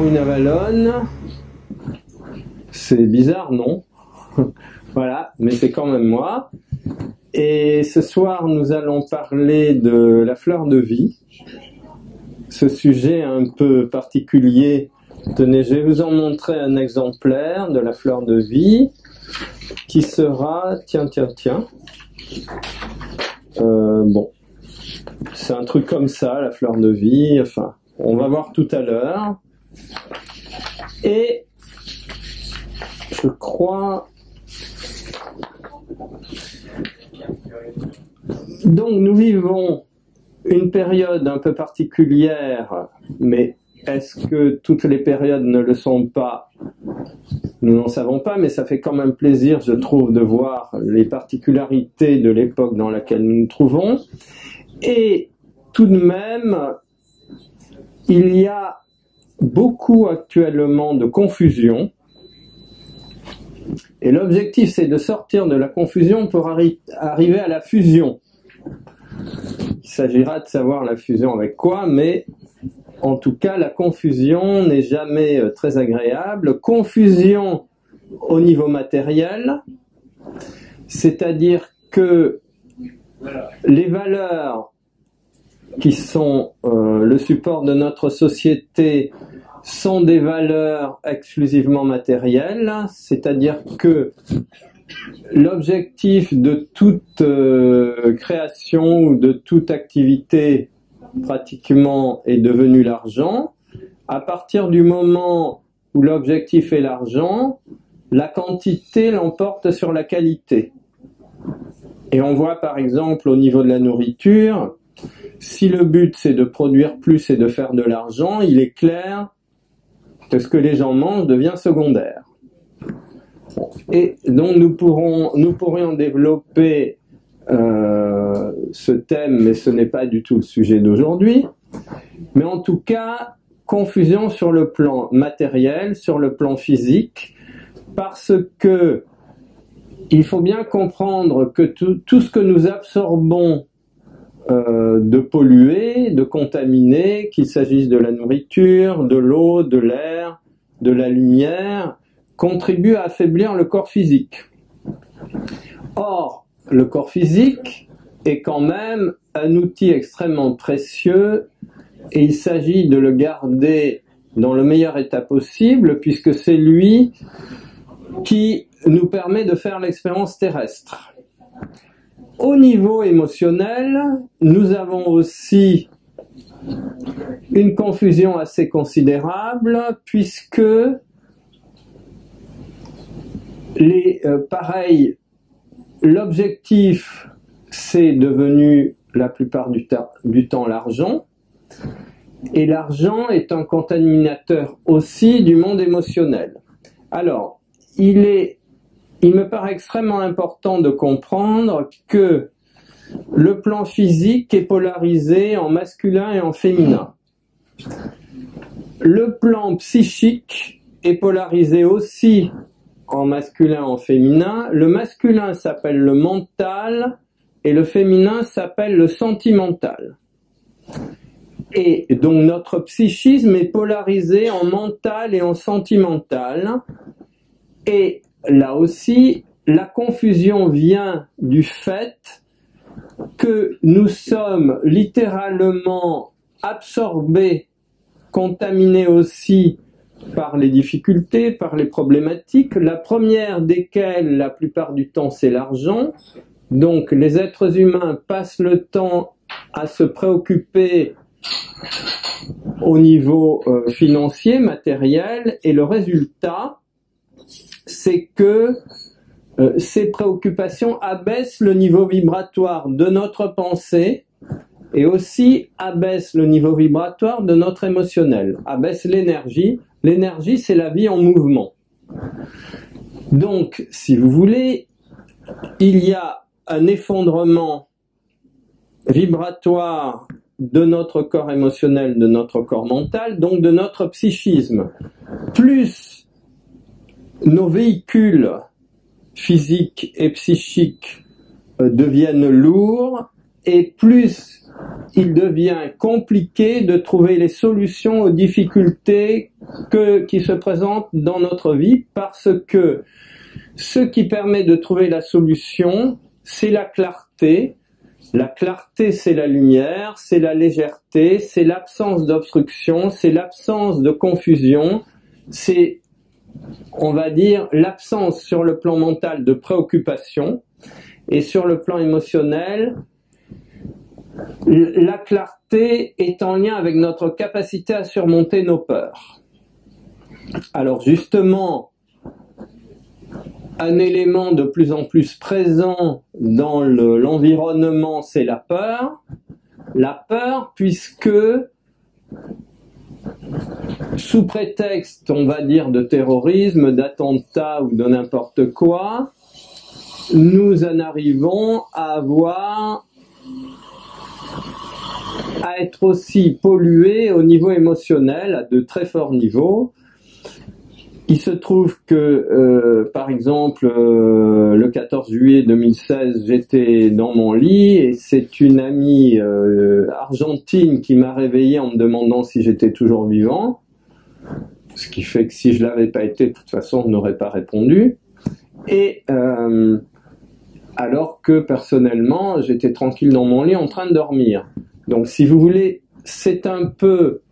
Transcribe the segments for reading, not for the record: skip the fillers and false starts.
Darwin Avalon. C'est bizarre, non? Voilà, mais c'est quand même moi. Et ce soir, nous allons parler de la fleur de vie. Ce sujet un peu particulier. Tenez, je vais vous en montrer un exemplaire de la fleur de vie qui sera... Tiens. Bon, c'est un truc comme ça, la fleur de vie. Enfin, on va voir tout à l'heure. Et je crois... Donc nous vivons une période un peu particulière, mais est-ce que toutes les périodes ne le sont pas? Nous n'en savons pas, mais ça fait quand même plaisir, je trouve, de voir les particularités de l'époque dans laquelle nous nous trouvons. Et tout de même, il y a beaucoup actuellement de confusion. Et l'objectif, c'est de sortir de la confusion pour arriver à la fusion. Il s'agira de savoir la fusion avec quoi, mais en tout cas, la confusion n'est jamais très agréable. Confusion au niveau matériel, c'est-à-dire que les valeurs qui sont le support de notre société sont des valeurs exclusivement matérielles, c'est-à-dire que l'objectif de toute création ou de toute activité pratiquement est devenu l'argent. À partir du moment où l'objectif est l'argent, la quantité l'emporte sur la qualité. Et on voit par exemple au niveau de la nourriture, si le but c'est de produire plus et de faire de l'argent, il est clair que ce que les gens mangent devient secondaire. Et donc nous pourrions développer ce thème, mais ce n'est pas du tout le sujet d'aujourd'hui. Mais en tout cas, confusion sur le plan matériel, sur le plan physique, parce que il faut bien comprendre que tout ce que nous absorbons de polluer, de contaminer, qu'il s'agisse de la nourriture, de l'eau, de l'air, de la lumière, contribue à affaiblir le corps physique. Or, le corps physique est quand même un outil extrêmement précieux et il s'agit de le garder dans le meilleur état possible puisque c'est lui qui nous permet de faire l'expérience terrestre. Au niveau émotionnel, nous avons aussi une confusion assez considérable puisque l'objectif c'est devenu la plupart du temps l'argent et l'argent est un contaminateur aussi du monde émotionnel. Alors, il me paraît extrêmement important de comprendre que le plan physique est polarisé en masculin et en féminin. Le plan psychique est polarisé aussi en masculin et en féminin. Le masculin s'appelle le mental et le féminin s'appelle le sentimental. Et donc notre psychisme est polarisé en mental et en sentimental. Et là aussi, la confusion vient du fait que nous sommes littéralement absorbés, contaminés aussi par les difficultés, par les problématiques. La première desquelles, la plupart du temps, c'est l'argent. Donc les êtres humains passent le temps à se préoccuper au niveau financier, matériel, et le résultat, c'est que ces préoccupations abaissent le niveau vibratoire de notre pensée et aussi abaissent le niveau vibratoire de notre émotionnel, abaissent l'énergie. L'énergie, c'est la vie en mouvement. Donc, si vous voulez, il y a un effondrement vibratoire de notre corps émotionnel, de notre corps mental, donc de notre psychisme. Plus nos véhicules physiques et psychiques deviennent lourds, et plus il devient compliqué de trouver les solutions aux difficultés qui se présentent dans notre vie, parce que ce qui permet de trouver la solution, c'est la clarté. La clarté, c'est la lumière, c'est la légèreté, c'est l'absence d'obstruction, c'est l'absence de confusion, c'est, on va dire, l'absence sur le plan mental de préoccupation, et sur le plan émotionnel, la clarté est en lien avec notre capacité à surmonter nos peurs. Alors justement, un élément de plus en plus présent dans l'environnement, c'est la peur. La peur, puisque sous prétexte, on va dire, de terrorisme, d'attentat ou de n'importe quoi, nous en arrivons à être aussi pollués au niveau émotionnel, à de très forts niveaux. Il se trouve que, par exemple, le 14 juillet 2016, j'étais dans mon lit et c'est une amie argentine qui m'a réveillé en me demandant si j'étais toujours vivant. Ce qui fait que si je l'avais pas été, de toute façon, je n'aurais pas répondu. Et alors que personnellement, j'étais tranquille dans mon lit en train de dormir. Donc, si vous voulez, c'est un peu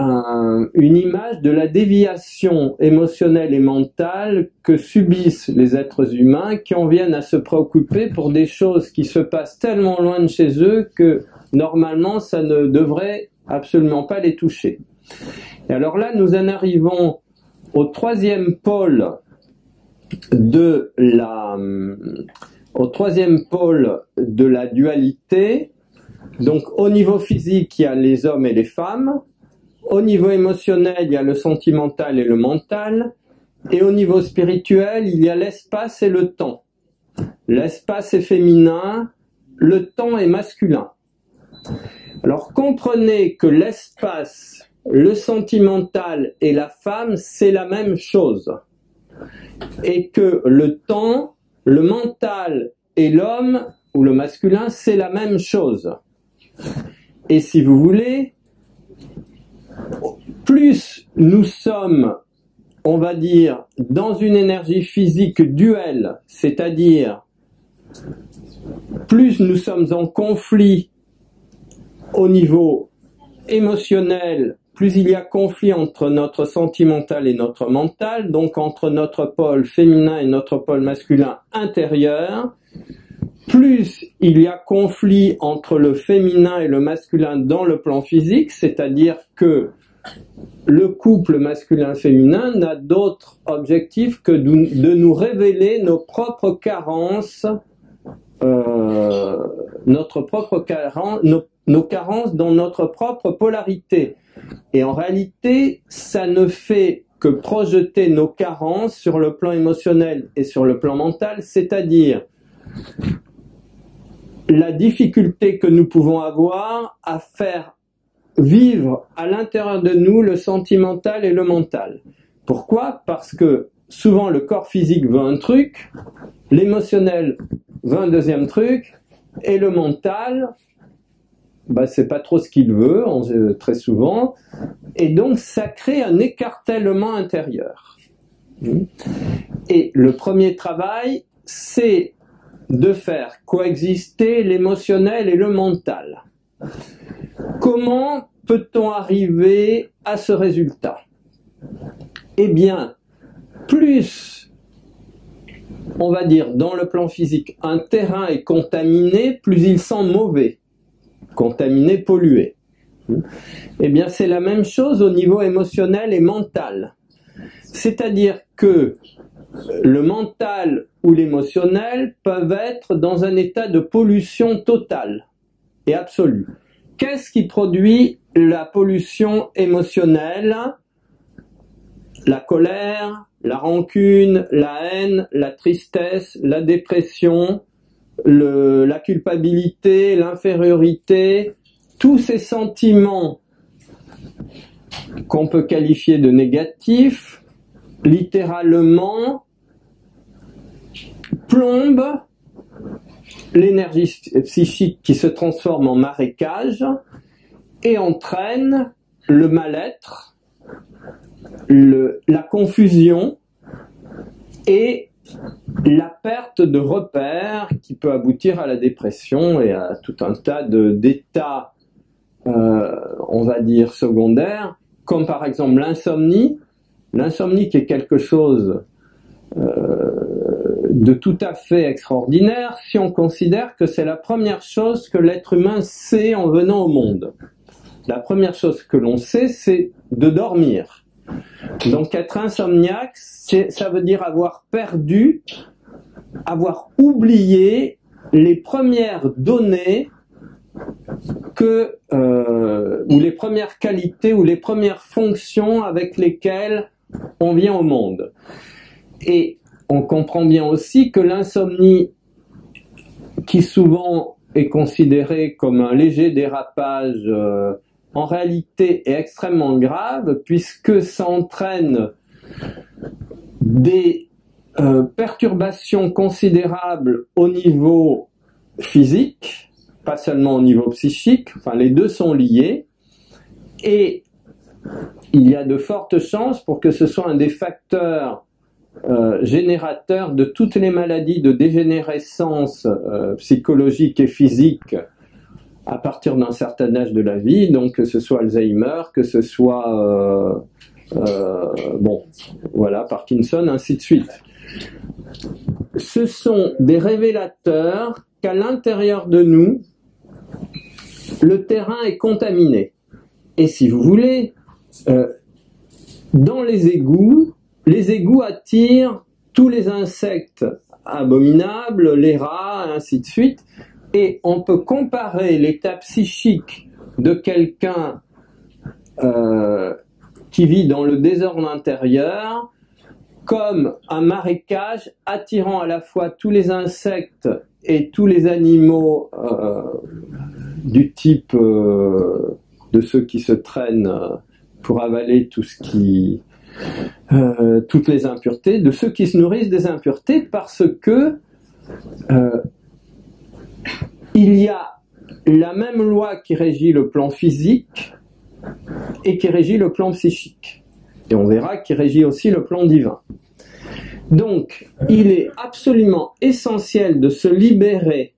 une image de la déviation émotionnelle et mentale que subissent les êtres humains qui en viennent à se préoccuper pour des choses qui se passent tellement loin de chez eux que normalement ça ne devrait absolument pas les toucher. Et alors là, nous en arrivons au troisième pôle de la dualité. Donc au niveau physique, il y a les hommes et les femmes. Au niveau émotionnel, il y a le sentimental et le mental. Et au niveau spirituel, il y a l'espace et le temps. L'espace est féminin, le temps est masculin. Alors comprenez que l'espace, le sentimental et la femme, c'est la même chose. Et que le temps, le mental et l'homme, ou le masculin, c'est la même chose. Et si vous voulez, plus nous sommes, on va dire, dans une énergie physique duelle, c'est-à-dire plus nous sommes en conflit au niveau émotionnel, plus il y a conflit entre notre sentimental et notre mental, donc entre notre pôle féminin et notre pôle masculin intérieur, plus il y a conflit entre le féminin et le masculin dans le plan physique, c'est-à-dire que le couple masculin-féminin n'a d'autre objectif que de nous révéler nos propres carences, nos carences dans notre propre polarité. Et en réalité, ça ne fait que projeter nos carences sur le plan émotionnel et sur le plan mental, c'est-à-dire la difficulté que nous pouvons avoir à faire vivre à l'intérieur de nous le sentimental et le mental. Pourquoi? Parce que souvent le corps physique veut un truc, l'émotionnel veut un deuxième truc, et le mental, c'est pas trop ce qu'il veut, très souvent, et donc ça crée un écartèlement intérieur. Et le premier travail, c'est de faire coexister l'émotionnel et le mental. Comment peut-on arriver à ce résultat? Eh bien, plus, on va dire, dans le plan physique, un terrain est contaminé, plus il sent mauvais, contaminé, pollué. Eh bien, c'est la même chose au niveau émotionnel et mental. C'est-à-dire que le mental ou l'émotionnel peuvent être dans un état de pollution totale et absolue. Qu'est-ce qui produit la pollution émotionnelle? La colère, la rancune, la haine, la tristesse, la dépression, la culpabilité, l'infériorité, tous ces sentiments qu'on peut qualifier de négatifs, littéralement, plombent l'énergie psychique qui se transforme en marécage et entraîne le mal-être, la confusion et la perte de repères qui peut aboutir à la dépression et à tout un tas d'états, on va dire, secondaires, comme par exemple l'insomnie. L'insomnie qui est quelque chose de tout à fait extraordinaire si on considère que c'est la première chose que l'être humain sait en venant au monde. La première chose que l'on sait, c'est de dormir. Donc être insomniaque, ça veut dire avoir perdu, avoir oublié les premières données ou les premières qualités ou les premières fonctions avec lesquelles on vient au monde. Et on comprend bien aussi que l'insomnie, qui souvent est considérée comme un léger dérapage, en réalité est extrêmement grave, puisque ça entraîne des perturbations considérables au niveau physique, pas seulement au niveau psychique, enfin les deux sont liés, et il y a de fortes chances pour que ce soit un des facteurs générateurs de toutes les maladies de dégénérescence psychologique et physique à partir d'un certain âge de la vie, donc que ce soit Alzheimer, que ce soit bon, voilà, Parkinson, ainsi de suite. Ce sont des révélateurs qu'à l'intérieur de nous, le terrain est contaminé. Et si vous voulez, dans les égouts attirent tous les insectes abominables, les rats, ainsi de suite, et on peut comparer l'état psychique de quelqu'un qui vit dans le désordre intérieur comme un marécage attirant à la fois tous les insectes et tous les animaux du type de ceux qui se traînent pour avaler tout ce qui toutes les impuretés, de ceux qui se nourrissent des impuretés, parce que il y a la même loi qui régit le plan physique et qui régit le plan psychique. Et on verra qui régit aussi le plan divin. Donc, il est absolument essentiel de se libérer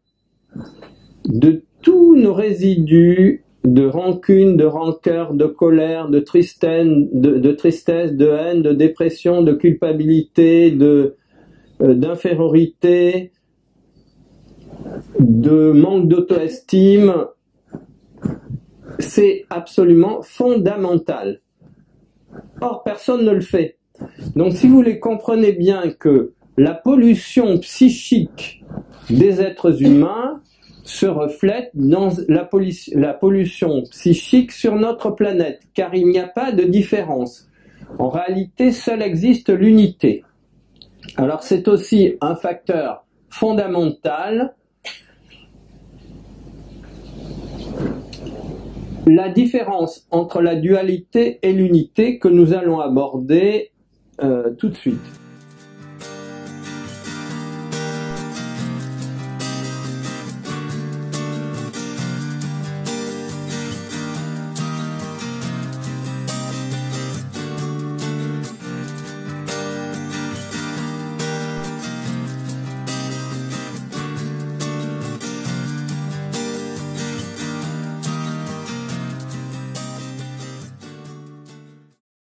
de tous nos résidus de rancune, de rancœur, de colère, de tristesse, de haine, de dépression, de culpabilité, d'infériorité, de manque d'auto-estime. C'est absolument fondamental. Or, personne ne le fait. Donc, si vous les comprenez bien que la pollution psychique des êtres humains se reflète dans la pollution psychique sur notre planète, car il n'y a pas de différence. En réalité, seule existe l'unité. Alors, c'est aussi un facteur fondamental. La différence entre la dualité et l'unité que nous allons aborder tout de suite.